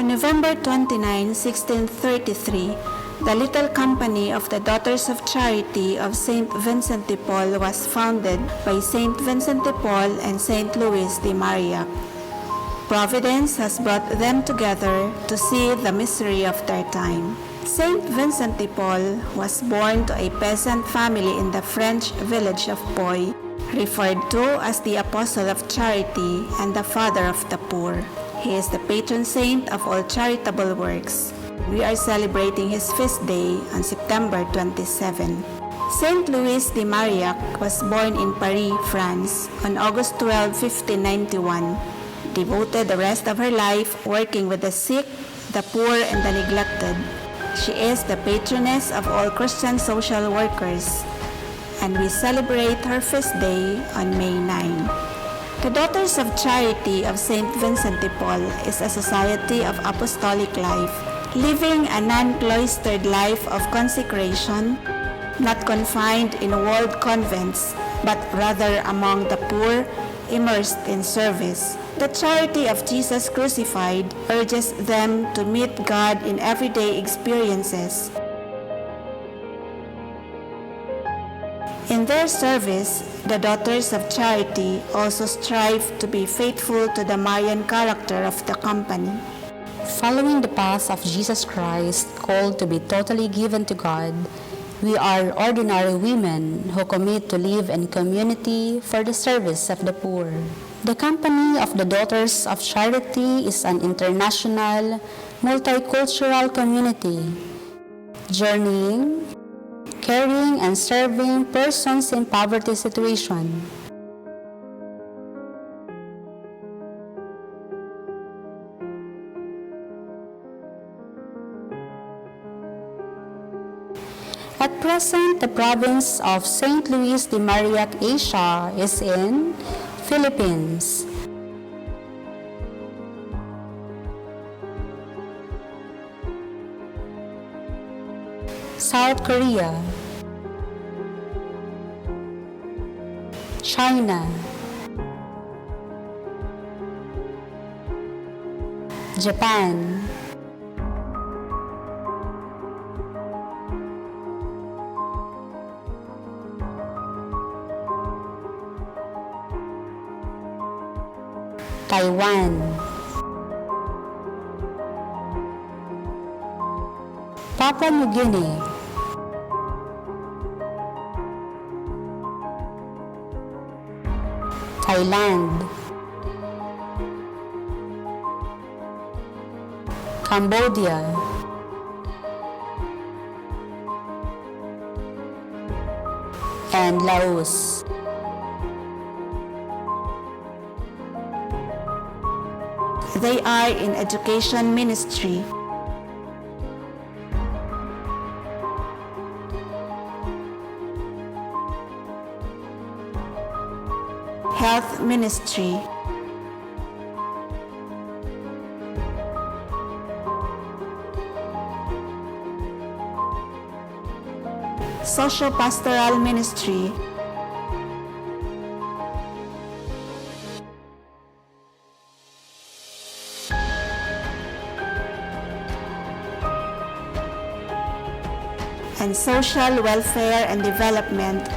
On November 29, 1633, the little company of the Daughters of Charity of St. Vincent de Paul was founded by St. Vincent de Paul and St. Louis de Marillac. Providence has brought them together to see the misery of their time. St. Vincent de Paul was born to a peasant family in the French village of Poy, referred to as the Apostle of Charity and the Father of the Poor. He is the patron saint of all charitable works. We are celebrating his feast day on September 27. St. Louis de Marillac was born in Paris, France, on August 12, 1591. Devoted the rest of her life working with the sick, the poor, and the neglected. She is the patroness of all Christian social workers, and we celebrate her feast day on May 9. The Daughters of Charity of St. Vincent de Paul is a society of apostolic life, living a non-cloistered life of consecration, not confined in walled convents, but rather among the poor, immersed in service. The Charity of Jesus Crucified urges them to meet God in everyday experiences. In their service, the Daughters of Charity also strive to be faithful to the Marian character of the company. Following the path of Jesus Christ, called to be totally given to God, we are ordinary women who commit to live in community for the service of the poor. The company of the Daughters of Charity is an international, multicultural community, journeying, caring, and serving persons in poverty situation. At present, the province of St. Louis de Marillac, Asia, is in Philippines. South Korea, China, Japan, Taiwan, Papua New Guinea, Thailand, Cambodia, and Laos. They are in education ministry, health ministry, socio-pastoral ministry, and social welfare and development.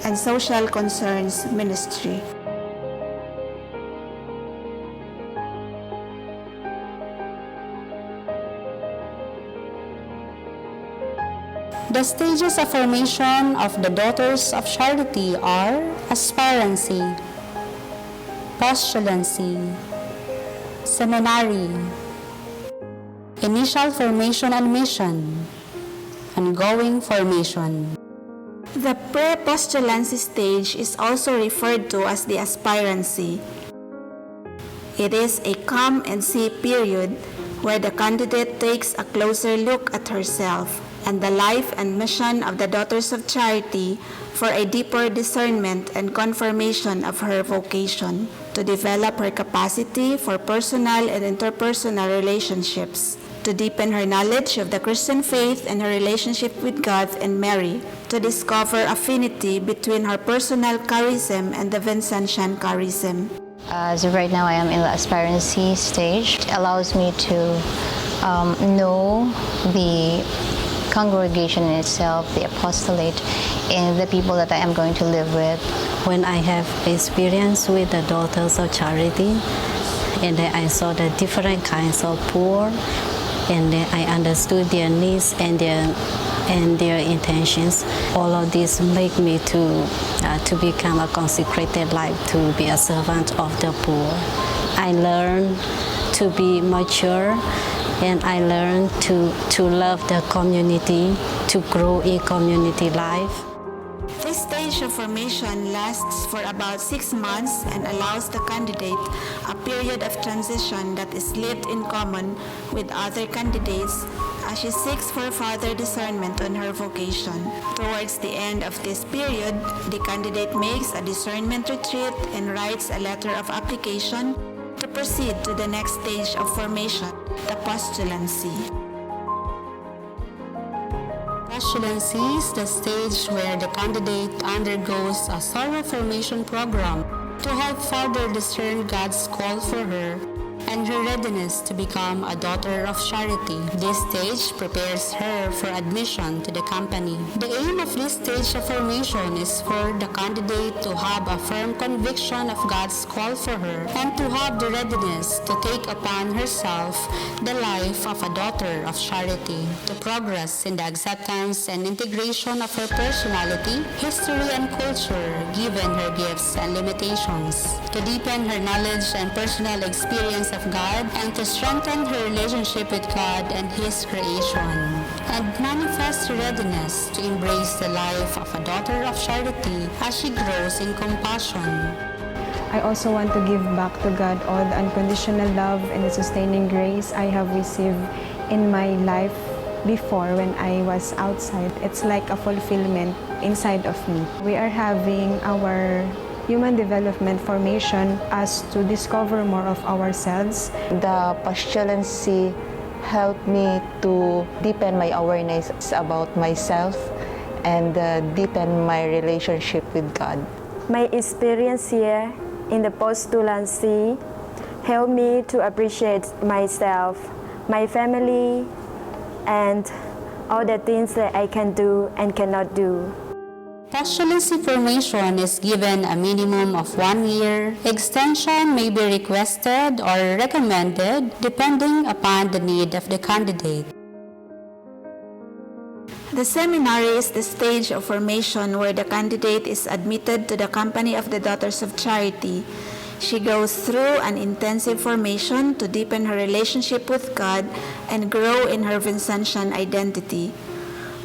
And social concerns ministry. The stages of formation of the Daughters of Charity are aspirancy, postulancy, seminary, initial formation and mission, ongoing formation. The pre-postulancy stage is also referred to as the aspirancy. It is a come and see period where the candidate takes a closer look at herself and the life and mission of the Daughters of Charity for a deeper discernment and confirmation of her vocation. to develop her capacity for personal and interpersonal relationships, to deepen her knowledge of the Christian faith and her relationship with God and Mary, to discover affinity between her personal charism and the Vincentian charism. As of right now, I am in the aspirancy stage. It allows me to know the congregation in itself, the apostolate, and the people that I am going to live with. When I have experience with the Daughters of Charity, and then I saw the different kinds of poor, and then I understood their needs and their intentions. All of this make me to become a consecrated life, to be a servant of the poor. I learned to be mature, and I learned to love the community, to grow in community life. This stage of formation lasts for about 6 months and allows the candidate a period of transition that is lived in common with other candidates as she seeks for further discernment on her vocation. Towards the end of this period, the candidate makes a discernment retreat and writes a letter of application to proceed to the next stage of formation, the postulancy. Postulancy is the stage where the candidate undergoes a thorough formation program to help further discern God's call for her and her readiness to become a daughter of charity. This stage prepares her for admission to the company. The aim of this stage of formation is for the candidate to have a firm conviction of God's call for her and to have the readiness to take upon herself the life of a daughter of charity, to progress in the acceptance and integration of her personality, history, and culture, given her gifts and limitations, to deepen her knowledge and personal experience of God, and to strengthen her relationship with God and His creation, and manifest her readiness to embrace the life of a daughter of charity as she grows in compassion. I also want to give back to God all the unconditional love and the sustaining grace I have received in my life before when I was outside. It's like a fulfillment inside of me. We are having our human development formation as to discover more of ourselves. The postulancy helped me to deepen my awareness about myself and deepen my relationship with God. My experience here in the postulancy helped me to appreciate myself, my family, and all the things that I can do and cannot do. Postulancy formation is given a minimum of 1 year. Extension may be requested or recommended depending upon the need of the candidate. The seminary is the stage of formation where the candidate is admitted to the company of the Daughters of Charity. She goes through an intensive formation to deepen her relationship with God and grow in her Vincentian identity.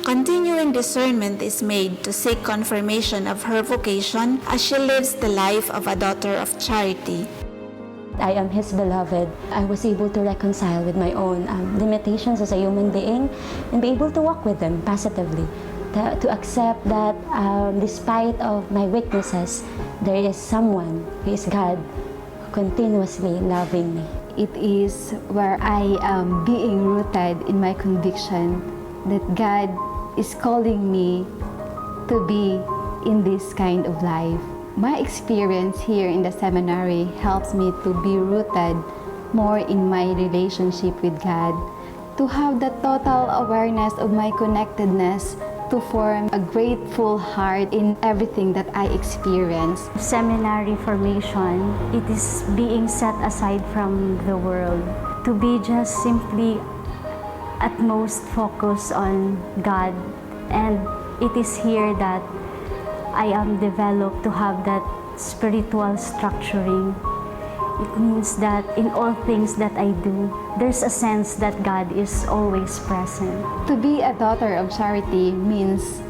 Continuing discernment is made to seek confirmation of her vocation as she lives the life of a daughter of charity. I am His beloved. I was able to reconcile with my own limitations as a human being and be able to walk with them positively. To accept that despite of my weaknesses, there is someone who is God continuously loving me. It is where I am being rooted in my conviction that God is calling me to be in this kind of life. My experience here in the seminary helps me to be rooted more in my relationship with God, to have the total awareness of my connectedness, to form a grateful heart in everything that I experience. Seminary formation, it is being set aside from the world, to be just simply at most focused on God. And it is here that I am developed to have that spiritual structuring. It means that in all things that I do, there's a sense that God is always present. To be a daughter of charity means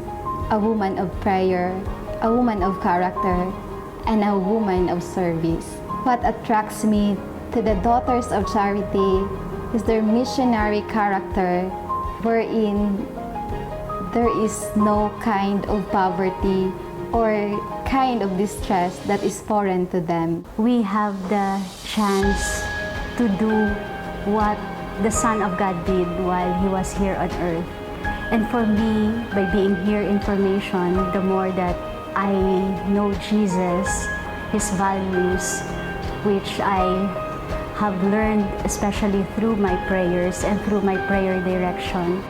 a woman of prayer, a woman of character, and a woman of service. What attracts me to the Daughters of Charity is their missionary character, wherein there is no kind of poverty or kind of distress that is foreign to them. We have the chance to do what the Son of God did while He was here on earth. And for me, by being here in formation, the more that I know Jesus, His values, which I have learned especially through my prayers and through my prayer direction.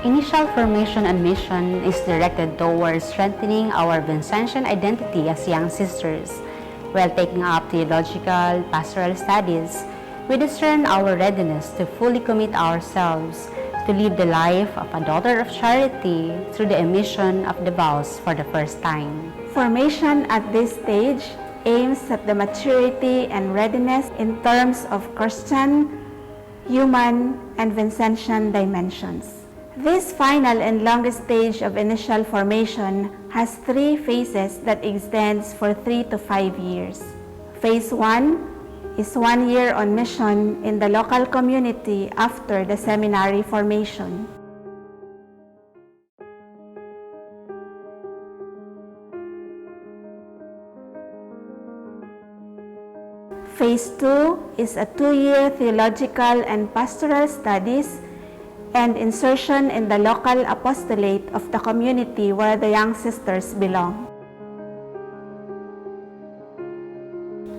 Initial formation and mission is directed towards strengthening our Vincentian identity as young sisters. While taking up theological, pastoral studies, we discern our readiness to fully commit ourselves to live the life of a daughter of charity through the emission of the vows for the first time. Formation at this stage aims at the maturity and readiness in terms of Christian, human, and Vincentian dimensions. This final and longest stage of initial formation has 3 phases that extends for 3 to 5 years. Phase 1 is 1 year on mission in the local community after the seminary formation. Phase 2 is a 2-year theological and pastoral studies and insertion in the local apostolate of the community where the young sisters belong.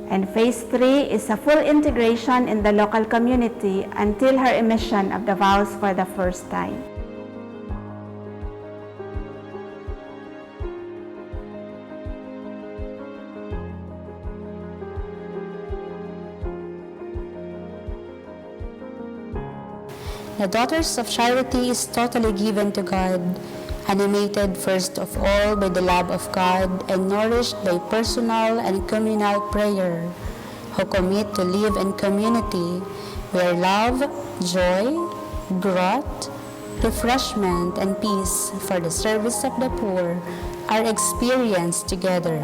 And Phase 3 is a full integration in the local community until her emission of the vows for the first time. The Daughters of Charity is totally given to God, animated first of all by the love of God and nourished by personal and communal prayer, who commit to live in community where love, joy, growth, refreshment, and peace for the service of the poor are experienced together.